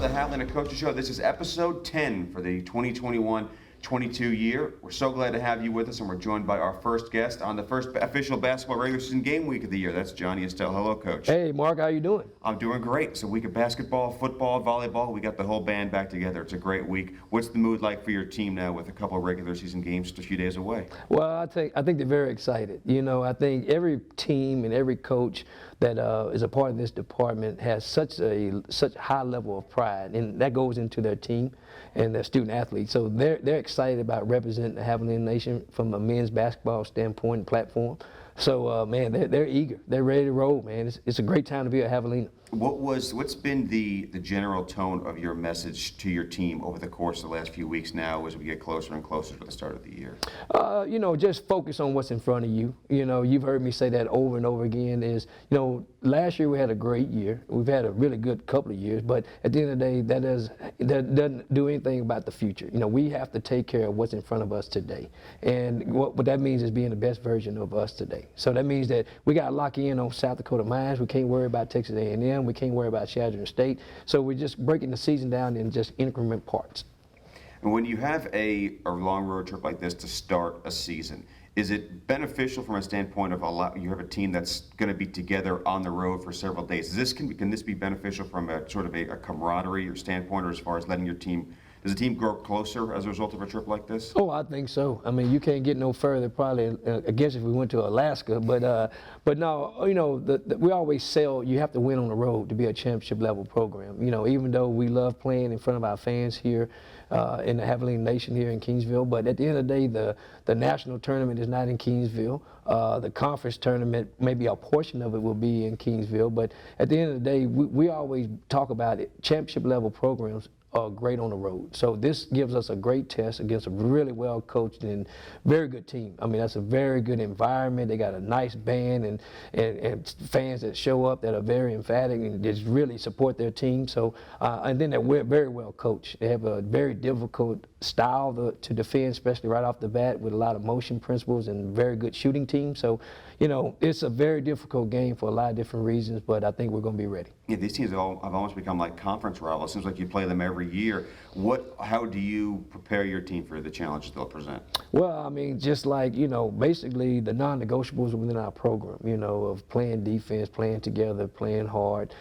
of the Javelina Coaches Show. This is episode 10 for the 2021-22 year. We're so glad to have you with us, and we're joined by our first guest on the first official basketball regular season game week of the year. That's Johnny Estelle. Hello, Coach. Hey, Mark, how you doing? I'm doing great. It's a week of basketball, football, volleyball. We got the whole band back together. It's a great week. What's the mood like for your team now with a couple of regular season games just a few days away? Well, I think they're very excited. You know, I think every team and every coach that is a part of this department has such high level of pride, and that goes into their team and their student athletes. So they're excited about representing the Javelina Nation from a men's basketball standpoint and platform. So man, they're eager. They're ready to roll, man. It's a great time to be at Javelina. What's been the general tone of your message to your team over the course of the last few weeks now as we get closer and closer to the start of the year? You know, just focus on what's in front of you. You know, you've heard me say that over and over again is, you know, last year we had a great year. We've had a really good couple of years, but at the end of the day, that doesn't do anything about the future. You know, we have to take care of what's in front of us today. And what that means is being the best version of us today. So that means that we got to lock in on South Dakota Mines. We can't worry about Texas A&M. We can't worry about Shadron State. So we're just breaking the season down in just increment parts. And when you have a long road trip like this to start a season, is it beneficial from a standpoint of you have a team that's going to be together on the road for several days? Can this be beneficial from a sort of a camaraderie or standpoint, or as far as letting your team? Does the team grow closer as a result of a trip like this? Oh, I think so. I mean, you can't get no further probably, I guess, if we went to Alaska. But no, you know, we always sell, you have to win on the road to be a championship level program. You know, even though we love playing in front of our fans here in the Javelina Nation here in Kingsville, but at the end of the day, the national tournament is not in Kingsville. The conference tournament, maybe a portion of it will be in Kingsville, but at the end of the day, we always talk about it. Championship level programs are great on the road. So this gives us a great test against a really well coached and very good team. I mean, that's a very good environment. They got a nice band and fans that show up that are very emphatic and just really support their team. So and then they're very well coached. They have a very difficult style to defend, especially right off the bat, with a lot of motion principles and very good shooting team. So, you know, it's a very difficult game for a lot of different reasons, but I think we're going to be ready. Yeah, these teams have almost become like conference rivals. It seems like you play them every year. How do you prepare your team for the challenges they'll present? Well, I mean, just like, you know, basically the non-negotiables within our program, you know, of playing defense, playing together, playing hard,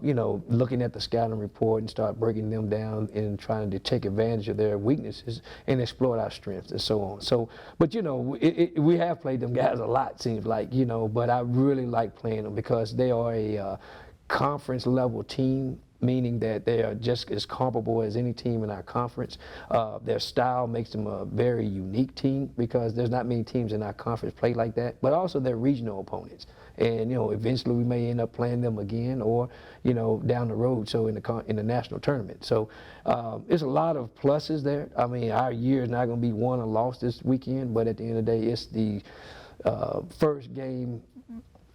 you know, looking at the scouting report and start breaking them down and trying to take advantage of their weaknesses and exploit our strengths and so on. So, but, you know, we have played them guys a lot, seems like, you know, but I really like playing them because they are a conference level team, meaning that they are just as comparable as any team in our conference. Their style makes them a very unique team because there's not many teams in our conference play like that, but also they're regional opponents. And, you know, eventually we may end up playing them again or, you know, down the road, so in the national tournament. So there's a lot of pluses there. I mean, our year is not going to be won or lost this weekend, but at the end of the day, it's the first game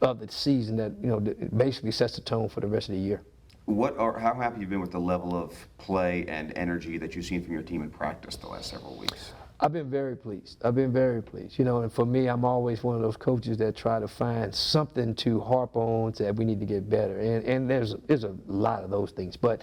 of the season that, you know, basically sets the tone for the rest of the year. How happy have you been with the level of play and energy that you've seen from your team in practice the last several weeks? I've been very pleased. I've been very pleased. You know, and for me, I'm always one of those coaches that try to find something to harp on that we need to get better. And there's a lot of those things. But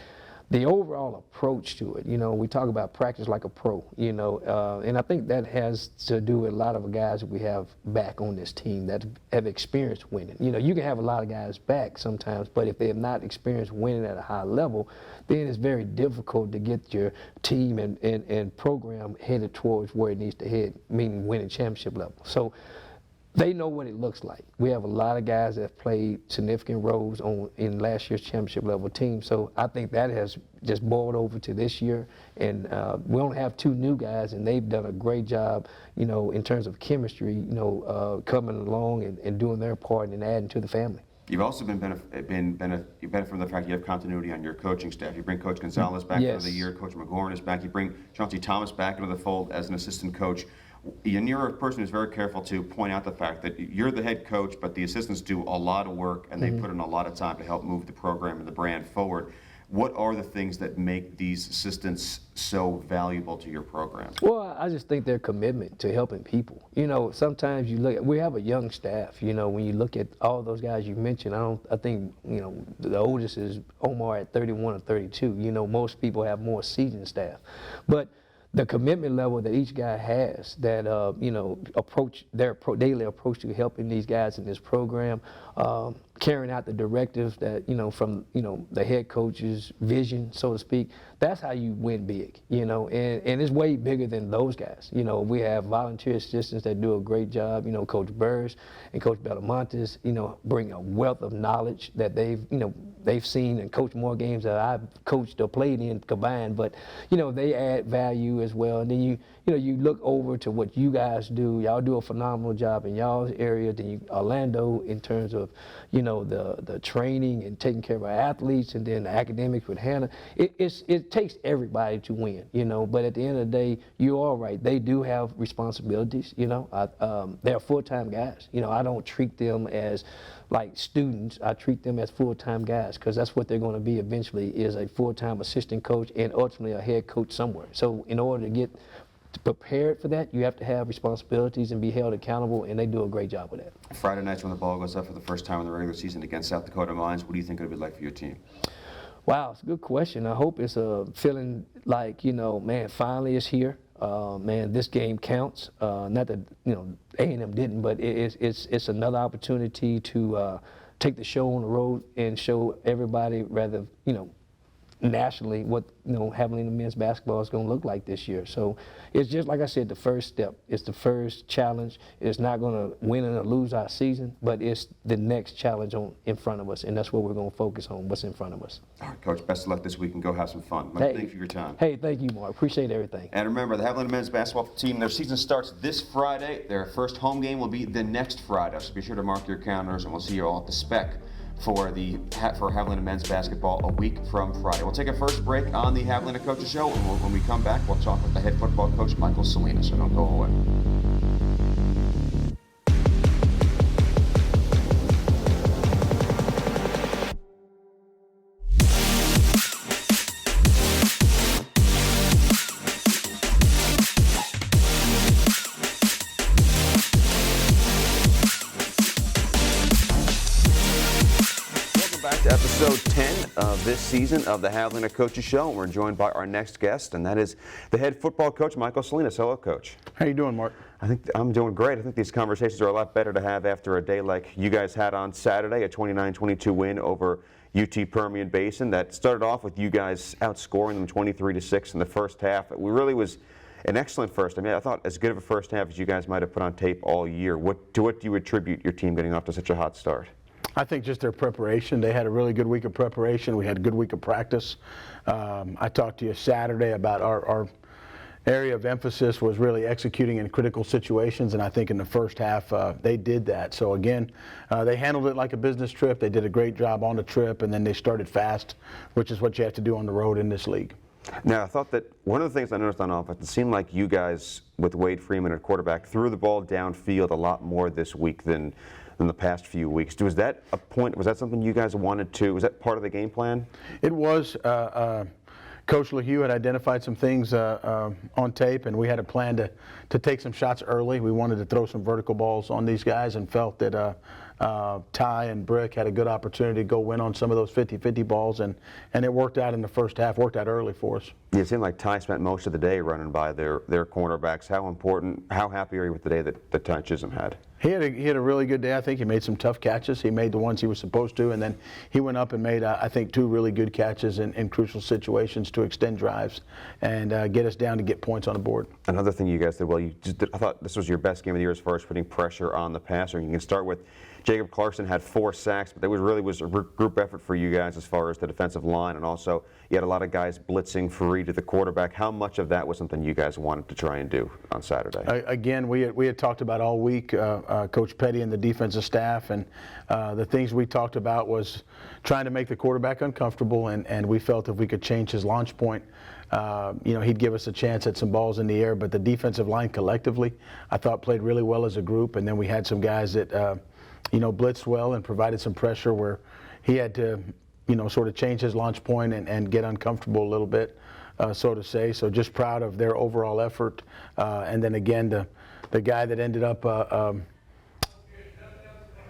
the overall approach to it, you know, we talk about practice like a pro, you know, and I think that has to do with a lot of guys that we have back on this team that have experienced winning. You know, you can have a lot of guys back sometimes, but if they have not experienced winning at a high level, then it's very difficult to get your team and program headed towards where it needs to head, meaning winning championship level. So they know what it looks like. We have a lot of guys that have played significant roles in last year's championship level team. So I think that has just boiled over to this year. And we only have two new guys, and they've done a great job, you know, in terms of chemistry, you know, coming along and doing their part and adding to the family. You've also you benefit from the fact you have continuity on your coaching staff. You bring Coach Gonzalez back for the year. Coach McGorn is back. You bring Chauncey Thomas back into the fold as an assistant coach. And you're a person who's very careful to point out the fact that you're the head coach, but the assistants do a lot of work, and they put in a lot of time to help move the program and the brand forward. What are the things that make these assistants so valuable to your program? Well, I just think their commitment to helping people. You know, sometimes you look at, we have a young staff, you know, when you look at all those guys you mentioned, I think, you know, the oldest is Omar at 31 or 32. You know, most people have more seasoned staff. But the commitment level that each guy has, that you know, daily approach to helping these guys in this program, carrying out the directives that, you know, from, you know, the head coach's vision, so to speak, that's how you win big, you know, and it's way bigger than those guys. You know, we have volunteer assistants that do a great job. You know, Coach Burrs and Coach Belamontes, you know, bring a wealth of knowledge that they've seen and coached more games that I've coached or played in combined, but, you know, they add value as well. And then you look over to what you guys do. Y'all do a phenomenal job in y'all's area. Then Orlando, in terms of, you know, the training and taking care of our athletes, and then the academics with Hannah. It takes everybody to win, you know. But at the end of the day, you're all right. They do have responsibilities, you know. They're full-time guys. You know, I don't treat them as like students. I treat them as full-time guys, because that's what they're going to be eventually, is a full-time assistant coach and ultimately a head coach somewhere. So in order to get prepared for that, you have to have responsibilities and be held accountable, and they do a great job with that. Friday nights when the ball goes up for the first time in the regular season against South Dakota Mines, what do you think it'll be like for your team? Wow, it's a good question. I hope it's a feeling like, you know, man, finally it's here. Man, this game counts. Not that, you know, A&M didn't, but it's another opportunity to take the show on the road and show everybody, rather, you know, nationally, what, you know, Javelina men's basketball is going to look like this year. So it's just, like I said, the first step. It's the first challenge. It's not going to win or lose our season, but it's the next challenge in front of us, and that's what we're going to focus on, what's in front of us. All right, Coach, best of luck this week, and go have some fun. Thank you for your time. Hey, thank you, Mark. Appreciate everything. And remember, the Javelina men's basketball team, their season starts this Friday. Their first home game will be the next Friday, so be sure to mark your calendars, and we'll see you all at the Spec for Javelina men's basketball a week from Friday. We'll take a first break on the Javelina Coaches Show, and when we come back, we'll talk with the head football coach, Michael Salinas, so don't go away. Episode 10 of this season of the Javelina Coaches Show, and we're joined by our next guest, and that is the head football coach, Michael Salinas. Hello, Coach. How you doing, Mark? I think I'm doing great. I think these conversations are a lot better to have after a day like you guys had on Saturday, a 29-22 win over UT Permian Basin. That started off with you guys outscoring them 23-6 in the first half. It really was an excellent first. I mean, I thought as good of a first half as you guys might have put on tape all year. What do you attribute your team getting off to such a hot start? I think just their preparation. They had a really good week of preparation. We had a good week of practice. I talked to you Saturday about our area of emphasis was really executing in critical situations, and I think in the first half they did that. So again, they handled it like a business trip. They did a great job on the trip, and then they started fast, which is what you have to do on the road in this league. Now, I thought that one of the things I noticed on offense, it seemed like you guys, with Wade Freeman at quarterback, threw the ball downfield a lot more this week than the past few weeks. Was that a point? Was that something you guys wanted to? Was that part of the game plan? It was. Coach LaHue had identified some things on tape, and we had a plan to take some shots early. We wanted to throw some vertical balls on these guys, and felt that Ty and Brick had a good opportunity to go win on some of those 50-50 balls, and it worked out in the first half, worked out early for us. Yeah, it seemed like Ty spent most of the day running by their cornerbacks. How happy are you with the day that Ty Chisholm had? He had a really good day. I think he made some tough catches. He made the ones he was supposed to, and then he went up and made, I think, 2 really good catches in crucial situations to extend drives and get us down to get points on the board. Another thing you guys did well, I thought this was your best game of the year as far as putting pressure on the passer. You can start with Jacob Clarkson had 4 sacks, but that really was a group effort for you guys as far as the defensive line, and also you had a lot of guys blitzing free to the quarterback. How much of that was something you guys wanted to try and do on Saturday? Again, we had talked about all week, Coach Petty and the defensive staff, and the things we talked about was trying to make the quarterback uncomfortable, and we felt if we could change his launch point, he'd give us a chance at some balls in the air. But the defensive line collectively, I thought, played really well as a group, and then we had some guys that blitzed well and provided some pressure where he had to sort of change his launch point and get uncomfortable a little bit, so to say. So just proud of their overall effort. And then again, the guy that ended up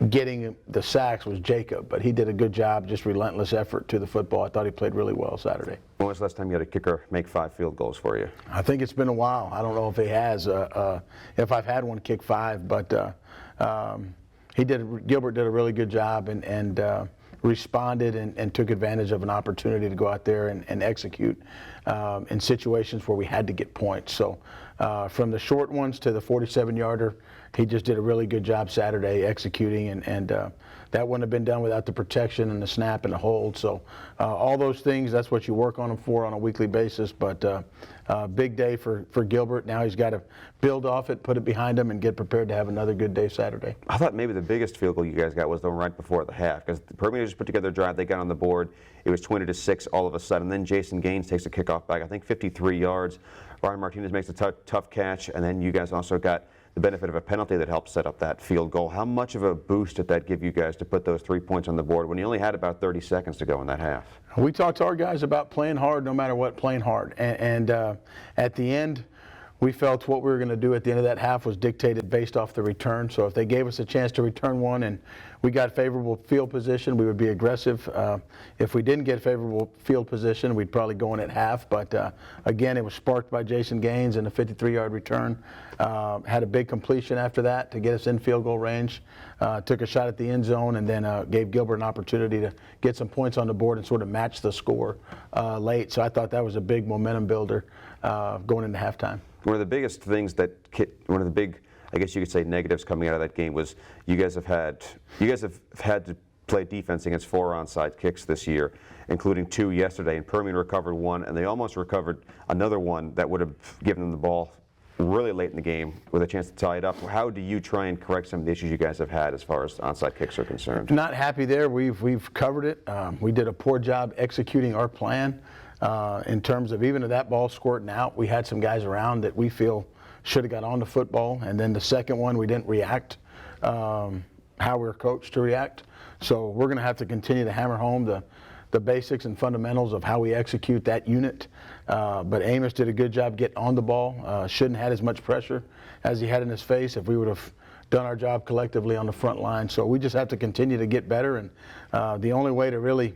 getting the sacks was Jacob, but he did a good job, just relentless effort to the football. I thought he played really well Saturday. When was the last time you had a kicker make 5 field goals for you? I think it's been a while. I don't know if he has, if I've had one kick 5, but Gilbert did a really good job and responded and took advantage of an opportunity to go out there and execute in situations where we had to get points. So from the short ones to the 47-yarder, he just did a really good job Saturday executing, and that wouldn't have been done without the protection and the snap and the hold. So all those things, that's what you work on him for on a weekly basis. But big day for Gilbert. Now he's got to build off it, put it behind him, and get prepared to have another good day Saturday. I thought maybe the biggest field goal you guys got was the one right before the half, because the Permian just put together a drive. They got on the board. It was 20-6 all of a sudden. Then Jason Gaines takes a kickoff back, I think 53 yards. Ryan Martinez makes a tough catch, and then you guys also got the benefit of a penalty that helped set up that field goal. How much of a boost did that give you guys to put those 3 points on the board when you only had about 30 seconds to go in that half? We talked to our guys about playing hard, no matter what, playing hard. And at the end, we felt what we were going to do at the end of that half was dictated based off the return. So if they gave us a chance to return one and we got favorable field position, we would be aggressive. If we didn't get favorable field position, we'd probably go in at half. But again, it was sparked by Jason Gaines and a 53-yard return. Had a big completion after that to get us in field goal range. Took a shot at the end zone, and then gave Gilbert an opportunity to get some points on the board and sort of match the score late. So I thought that was a big momentum builder going into halftime. One of the biggest things one of the big, I guess you could say, negatives coming out of that game was you guys have had to play defense against 4 onside kicks this year, including 2 yesterday, and Permian recovered 1, and they almost recovered another one that would have given them the ball really late in the game with a chance to tie it up. How do you try and correct some of the issues you guys have had as far as onside kicks are concerned? Not happy there. We've covered it. We did a poor job executing our plan. In terms of even if that ball squirting out, we had some guys around that we feel should have got on the football. And then the second one, we didn't react how we were coached to react. So we're going to have to continue to hammer home the basics and fundamentals of how we execute that unit. But Amos did a good job getting on the ball. Shouldn't have had as much pressure as he had in his face if we would have done our job collectively on the front line. So we just have to continue to get better. And the only way to really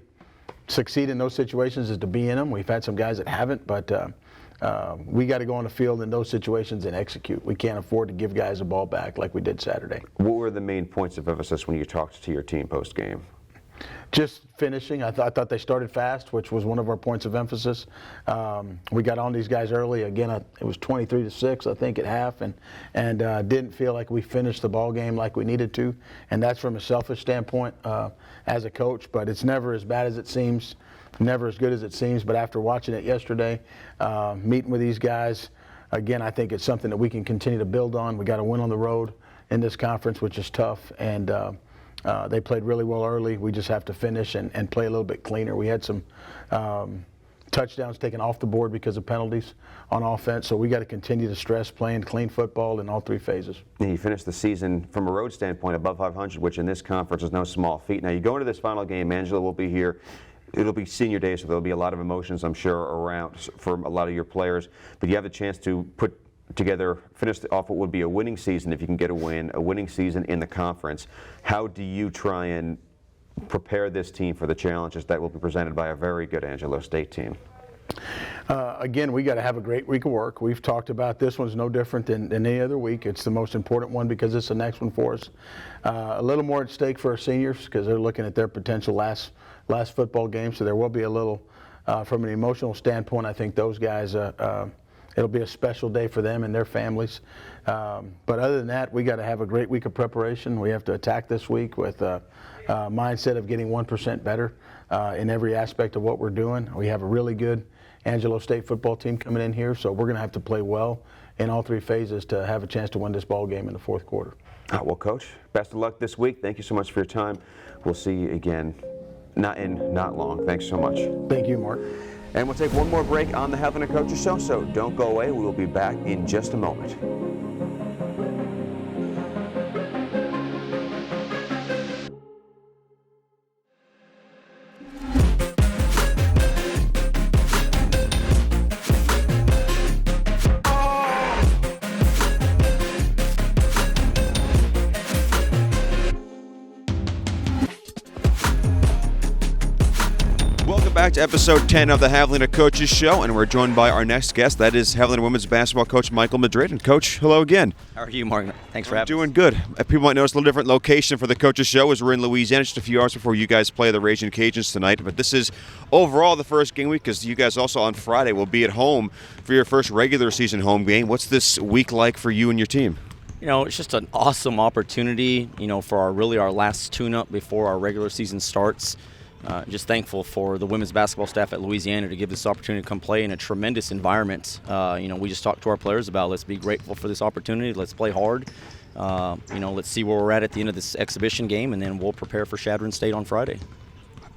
succeed in those situations is to be in them. We've had some guys that haven't, but we got to go on the field in those situations and execute. We can't afford to give guys a ball back like we did Saturday. What were the main points of emphasis when you talked to your team post-game? Just finishing. I thought they started fast, which was one of our points of emphasis. We got on these guys early. Again, it was 23-6, I think, at half, and didn't feel like we finished the ball game like we needed to. And that's from a selfish standpoint as a coach. But it's never as bad as it seems, never as good as it seems. But after watching it yesterday, meeting with these guys, again, I think it's something that we can continue to build on. We got to win on the road in this conference, which is tough. And they played really well early. We just have to finish and play a little bit cleaner. We had some touchdowns taken off the board because of penalties on offense, so we got to continue to stress playing clean football in all 3 phases. And you finished the season from a road standpoint above 500, which in this conference is no small feat. Now you go into this final game, Angela will be here. It'll be senior day, so there'll be a lot of emotions, I'm sure, around for a lot of your players. But you have a chance to finish off what would be a winning season if you can get a winning season in the conference. How do you try and prepare this team for the challenges that will be presented by a very good Angelo State team? Again, we got to have a great week of work. We've talked about this one's no different than any other week. It's the most important one because it's the next one for us. A little more at stake for our seniors because they're looking at their potential last football game, so there will be a little, from an emotional standpoint, I think those guys, it'll be a special day for them and their families. But other than that, we got to have a great week of preparation. We have to attack this week with a mindset of getting 1% better in every aspect of what we're doing. We have a really good Angelo State football team coming in here, so we're going to have to play well in all 3 phases to have a chance to win this ball game in the 4th quarter. Well, Coach, best of luck this week. Thank you so much for your time. We'll see you again not long. Thanks so much. Thank you, Mark. And we'll take one more break on the Javelina Coaches Show, so don't go away. We will be back in just a moment. back to episode 10 of the Javelina Coaches Show, and we're joined by our next guest. That is Javelina women's basketball coach Michael Madrid. And Coach, hello again. How are you, Mark? Thanks for having us. Doing good. People might notice a little different location for the Coaches Show as we're in Louisiana just a few hours before you guys play the Raging Cajuns tonight. But this is overall the first game week because you guys also on Friday will be at home for your first regular season home game. What's this week like for you and your team? You know, it's just an awesome opportunity, for our last tune-up before our regular season starts. Just thankful for the women's basketball staff at Louisiana to give this opportunity to come play in a tremendous environment. We just talked to our players about let's be grateful for this opportunity. Let's play hard. Let's see where we're at the end of this exhibition game, and then we'll prepare for Javelina State on Friday.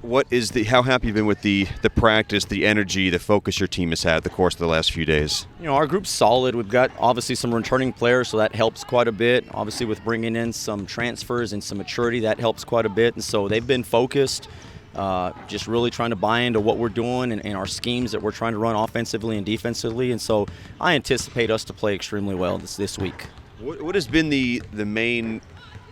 How happy have you been with the practice, the energy, the focus your team has had the course of the last few days? Our group's solid. We've got obviously some returning players, so that helps quite a bit. Obviously with bringing in some transfers and some maturity, that helps quite a bit. And so they've been focused, just really trying to buy into what we're doing and our schemes that we're trying to run offensively and defensively. And so I anticipate us to play extremely well this week. What has been the main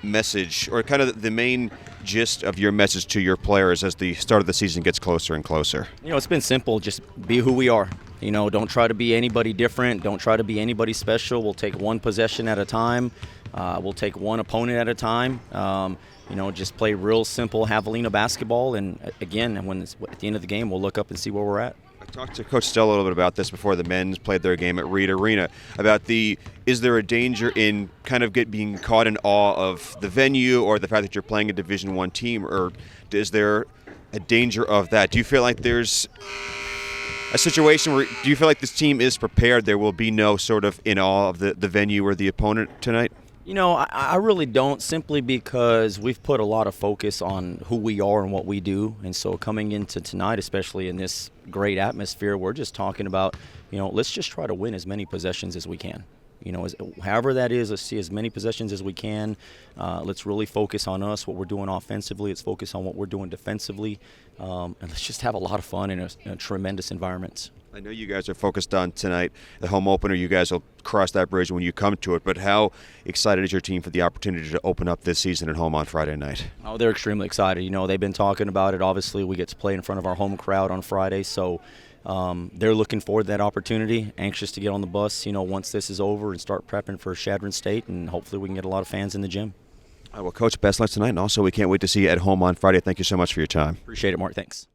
message, or kind of the main gist of your message to your players as the start of the season gets closer and closer? It's been simple. Just be who we are. Don't try to be anybody different. Don't try to be anybody special. We'll take one possession at a time. We'll take one opponent at a time. Just play real simple Javelina basketball. And again, at the end of the game, we'll look up and see where we're at. I talked to Coach Estelle a little bit about this before the men's played their game at Reed Arena, about is there a danger in kind of being caught in awe of the venue or the fact that you're playing a Division I team, or is there a danger of that? Do you feel like there's a situation where do you feel like this team is prepared? There will be no sort of in awe of the venue or the opponent tonight? I really don't, simply because we've put a lot of focus on who we are and what we do. And so coming into tonight, especially in this great atmosphere, we're just talking about, let's just try to win as many possessions as we can. However that is, let's see as many possessions as we can. Let's really focus on us, what we're doing offensively. Let's focus on what we're doing defensively. And let's just have a lot of fun in a tremendous environment. I know you guys are focused on tonight, the home opener. You guys will cross that bridge when you come to it. But how excited is your team for the opportunity to open up this season at home on Friday night? Oh, they're extremely excited. They've been talking about it. Obviously, we get to play in front of our home crowd on Friday. So they're looking forward to that opportunity, anxious to get on the bus, once this is over and start prepping for Javelina State. And hopefully we can get a lot of fans in the gym. Well, Coach, best luck tonight. And also, we can't wait to see you at home on Friday. Thank you so much for your time. Appreciate it, Mark. Thanks.